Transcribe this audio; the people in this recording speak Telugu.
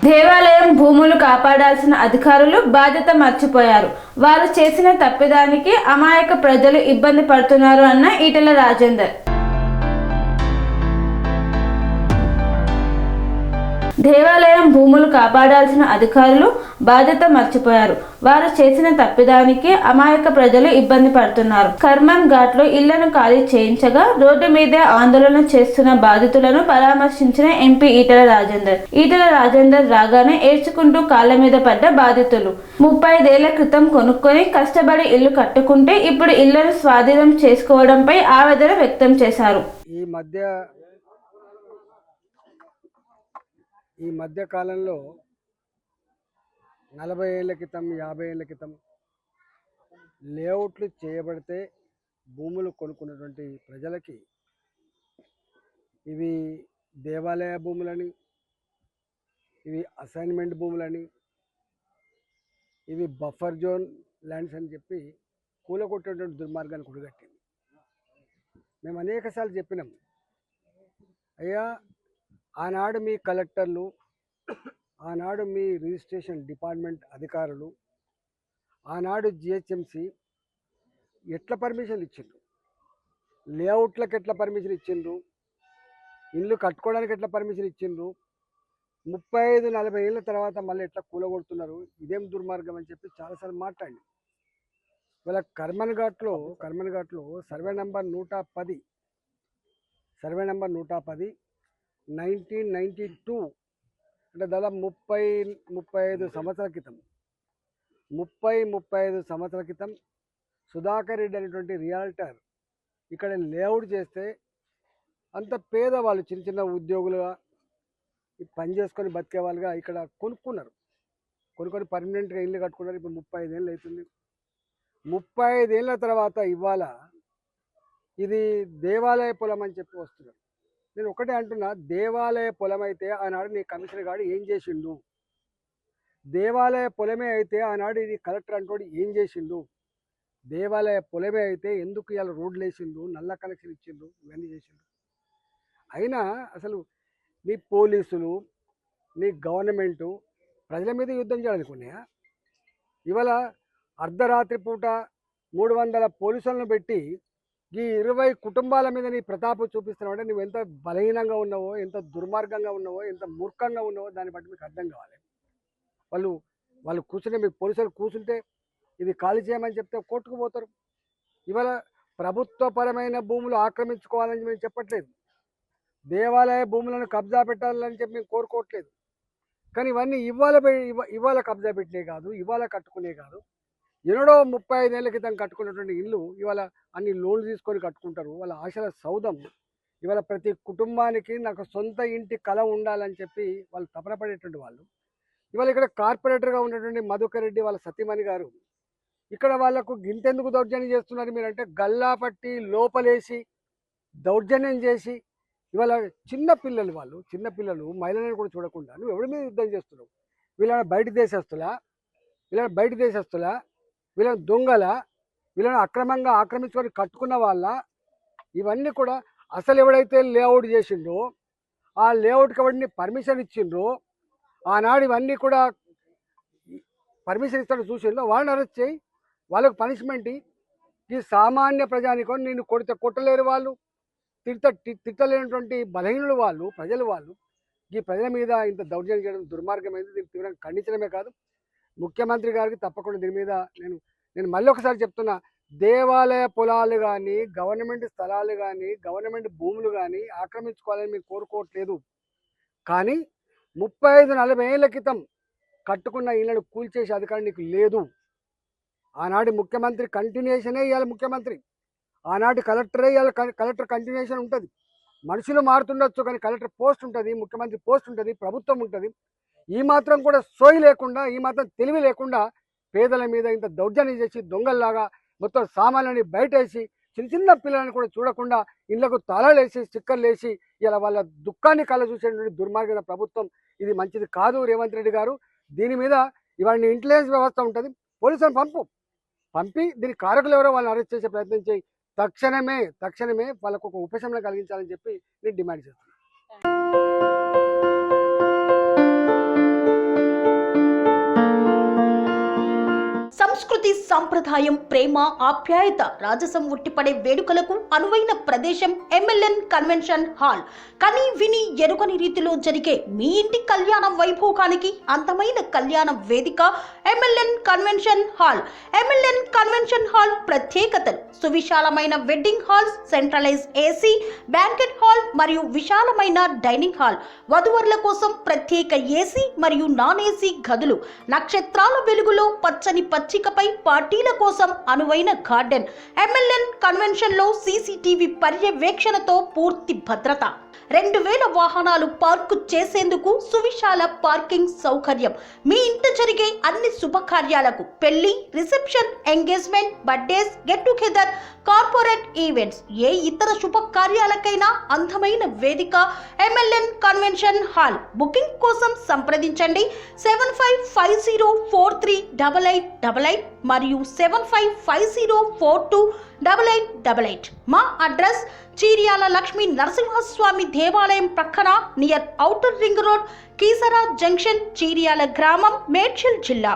దేవాలయం భూములు కాపాడాల్సిన అధికారులు బాధ్యత మర్చిపోయారు. వారు చేసిన తప్పిదానికి అమాయక ప్రజలు ఇబ్బంది పడుతున్నారు అన్న ఈటెల రాజేందర్. దేవాలయం భూములు కాపాడాల్సిన అధికారులు బాధ్యత మర్చిపోయారు. వారు చేసిన తప్పిదానికి అమాయక ప్రజలు ఇబ్బంది పడుతున్నారు. కర్మన్ ఘాట్లో ఇళ్లను ఖాళీ చేయించగా రోడ్డు మీదే ఆందోళన చేస్తున్న బాధితులను పరామర్శించిన ఎంపీ ఈటెల రాజేందర్ రాగానే ఏడ్చుకుంటూ కాళ్ల మీద పడ్డ బాధితులు 35 ఏళ్ల క్రితం కొనుక్కొని కష్టపడి ఇల్లు కట్టుకుంటే ఇప్పుడు ఇళ్లను స్వాధీనం చేసుకోవడంపై ఆవేదన వ్యక్తం చేశారు. ఈ మధ్య కాలంలో 40 ఏళ్ల క్రితం 50 ఏళ్ల క్రితం లేఅవుట్లు చేయబడితే భూములు కొనుక్కున్నటువంటి ప్రజలకి ఇవి దేవాలయ భూములని, ఇవి అసైన్మెంట్ భూములని, ఇవి బఫర్ జోన్ ల్యాండ్స్ అని చెప్పి కూలగొట్టేటువంటి దుర్మార్గాన్ని కుడిగట్టింది. మేము అనేకసార్లు చెప్పినాం, అయ్యా ఆనాడు మీ కలెక్టర్లు, ఆనాడు మీ రిజిస్ట్రేషన్ డిపార్ట్మెంట్ అధికారులు, ఆనాడు జిహెచ్ఎంసి ఎట్లా పర్మిషన్లు ఇచ్చిండ్రు, లేఅవుట్లకు ఎట్లా పర్మిషన్ ఇచ్చిండ్రు, ఇల్లు కట్టుకోవడానికి ఎట్లా పర్మిషన్ ఇచ్చిండ్రు, 35-40 ఏళ్ళ తర్వాత మళ్ళీ ఎట్లా కూలగొడుతున్నారు, ఇదేం దుర్మార్గం అని చెప్పి చాలాసార్లు మాట్లాడి. ఇవాళ కర్మన్ ఘాట్లో సర్వే నెంబర్ 110 1992 అంటే దాదాపు 35 సంవత్సరాల క్రితం 35 సంవత్సరాల క్రితం సుధాకర్ రెడ్డి అనేటువంటి రియాల్టర్ ఇక్కడ లేఅవుట్ చేస్తే అంత పేదవాళ్ళు చిన్న చిన్న ఉద్యోగులుగా పని చేసుకొని బతికే వాళ్ళుగా ఇక్కడ కొనుక్కొని పర్మనెంట్గా ఇల్లు కట్టుకున్నారు. ఇప్పుడు 35 ఏళ్ళు అవుతుంది. 35 ఏళ్ళ తర్వాత ఇవాళ ఇది దేవాలయ పొలం అని చెప్పి వస్తున్నారు. నేను ఒకటే అంటున్నా, దేవాలయ పొలం అయితే ఆనాడు నీ కమిషనర్ గారు ఏం చేసిండు, దేవాలయ పొలమే అయితే ఆనాడు ఇది కలెక్టర్ అంటోడు ఏం చేసిండు, దేవాలయ పొలమే అయితే ఎందుకు ఇలా రోడ్లు వేసిండు, నల్ల కనెక్షన్ ఇచ్చిండు, ఇవన్నీ చేసిండు. అయినా అసలు నీ పోలీసులు, నీ గవర్నమెంటు ప్రజల మీద యుద్ధం చేయాలనుకున్నాయా? ఇవాళ అర్ధరాత్రి పూట 300 పోలీసులను పెట్టి ఈ 20 కుటుంబాల మీద నీ ప్రతాపం చూపిస్తున్నావు అంటే నువ్వు ఎంత బలహీనంగా ఉన్నావో, ఎంత దుర్మార్గంగా ఉన్నావో, ఎంత మూర్ఖంగా ఉన్నావో దాన్ని బట్టి మీకు అర్థం కావాలి. వాళ్ళు కూర్చుని మీ పోలీసులు కూర్చుంటే ఇది ఖాళీ చేయమని చెప్తే కోర్టుకు పోతారు. ఇవాళ ప్రభుత్వపరమైన భూములు ఆక్రమించుకోవాలని మేము చెప్పట్లేదు, దేవాలయ భూములను కబ్జా పెట్టాలని చెప్పి మేము కోరుకోవట్లేదు. కానీ ఇవన్నీ ఇవాళ కబ్జా పెట్టినే కాదు, ఇవాళ కట్టుకునే కాదు, ఎన్నడో 35 ఏళ్ల క్రితం కట్టుకున్నటువంటి ఇల్లు ఇవాళ అన్ని లోన్లు తీసుకొని కట్టుకుంటారు. వాళ్ళ ఆశల సౌధం ఇవాళ ప్రతి కుటుంబానికి నాకు సొంత ఇంటి కళ ఉండాలని చెప్పి వాళ్ళు తపన పడేటువంటి వాళ్ళు. ఇవాళ ఇక్కడ కార్పొరేటర్గా ఉన్నటువంటి మధుకర్ రెడ్డి వాళ్ళ సతీమణి గారు ఇక్కడ వాళ్ళకు గింతెందుకు దౌర్జన్యం చేస్తున్నారు మీరంటే, గల్లా పట్టి లోపలేసి దౌర్జన్యం చేసి ఇవాళ చిన్నపిల్లలు మహిళలను కూడా చూడకుండా నువ్వు ఎవరి మీద యుద్ధం చేస్తున్నావు? వీళ్ళని బయట దేశస్తులా, వీళ్ళని దొంగల, వీళ్ళని అక్రమంగా ఆక్రమించుకొని కట్టుకున్న వాళ్ళ, ఇవన్నీ కూడా అసలు ఎవడైతే లేఅవుట్ చేసిండ్రో ఆ లేఅవుట్కి ఎవరిని పర్మిషన్ ఇచ్చిండ్రో, ఆనాడు ఇవన్నీ కూడా పర్మిషన్ ఇస్తాడు చూసిండ్రో వాళ్ళని అరెస్ట్ చేయి, వాళ్ళకు పనిష్మెంట్. ఈ సామాన్య ప్రజానికో నిన్ను కొట్టలేరు, వాళ్ళు తిట్టలేనటువంటి బలహీనులు వాళ్ళు, ప్రజలు వాళ్ళు. ఈ ప్రజల మీద ఇంత దౌర్జన్యం చేయడం దుర్మార్గమైంది. దీన్ని తీవ్రంగా ఖండించడమే కాదు, ముఖ్యమంత్రి గారికి తప్పకుండా దీని మీద నేను మళ్ళీ ఒకసారి చెప్తున్నా, దేవాలయ పొలాలు కానీ, గవర్నమెంట్ స్థలాలు కానీ, గవర్నమెంట్ భూములు కానీ ఆక్రమించుకోవాలని మేము కోరుకోవట్లేదు. కానీ 35-40 ఏళ్ల క్రితం కట్టుకున్న ఇళ్లను కూల్చేసే అధికారం నీకు లేదు. ఆనాటి ముఖ్యమంత్రి కంటిన్యూషనే ఇవాళ ముఖ్యమంత్రి, ఆనాటి కలెక్టరే ఇవాళ కలెక్టర్ కంటిన్యూషన్ ఉంటుంది. మనుషులు మారుతుండొచ్చు కానీ కలెక్టర్ పోస్ట్ ఉంటుంది, ముఖ్యమంత్రి పోస్ట్ ఉంటుంది, ప్రభుత్వం ఉంటుంది. ఈ మాత్రం కూడా సోయి లేకుండా, ఈ మాత్రం తెలివి లేకుండా పేదల మీద ఇంత దౌర్జన్యం చేసి దొంగల్లాగా మొత్తం సామాన్లని బయటేసి చిన్న పిల్లలని కూడా చూడకుండా ఇళ్లకు తాళాలేసి స్టిక్కర్లు వేసి ఇలా వాళ్ళ దుఃఖాన్ని కళ్ళ చూసేటువంటి దుర్మార్గమైన ప్రభుత్వం ఇది మంచిది కాదు. రేవంత్ రెడ్డి గారు దీని మీద ఇవాళ ఇంటెలిజెన్స్ వ్యవస్థ ఉంటుంది, పోలీసులను పంపి దీని కారకులు ఎవరో వాళ్ళని అరెస్ట్ చేసే ప్రయత్నం చేయి. తక్షణమే వాళ్ళకు ఒక ఉపశమనం కలిగించాలని చెప్పి నేను డిమాండ్ చేస్తున్నాను. సంస్కృతి సంప్రదాయం ప్రేమ ఆప్యాయత రాజసం ఉట్టిపడే వేడుకలకు అనువైన ప్రదేశం MLN కన్వెన్షన్ హాల్. కని విని ఎరుగని రీతిలో జరిగే మీ ఇంటి కళ్యాణ వైభోగానికి అందమైన కళ్యాణ వేదిక MLN convention hall. MLN convention hall ప్రత్యేకతలు: సువిశాలమైన wedding halls, centralise AC, banquet hall మరియు విశాలమైన డైనింగ్ హాల్, వధువరుల కోసం ప్రత్యేక AC మరియు నాన్ AC గదులు, నక్షత్రాల వెలుగులో పచ్చని పచ్చికపై పార్టీల కోసం అనువైన గార్డెన్. MLN కన్వెన్షన్ లో CCTV పర్యవేక్షణతో పూర్తి భద్రత. 2000 వాహనాలు పార్కు చేసేందుకు సువిశాల పార్కింగ్ సౌకర్యం. మీ ఇంట జరిగే అన్ని శుభకార్యాలకు, పెళ్లి, reception, engagement, birthdays, get together, corporate events, ఏ ఇతర శుభకార్యాలకైనా అందమైన వేదిక MLN కన్వెన్షన్ హాల్. బుకింగ్ కోసం సంప్రదించండి 7550438888 మరియు 7550428888. మా అడ్రస్ చీర్యాల లక్ష్మీ నరసింహస్వామి దేవాలయం ప్రక్కన, near outer ring road, Keesara junction, Cheeryal గ్రామం, మేడ్చల్ జిల్లా.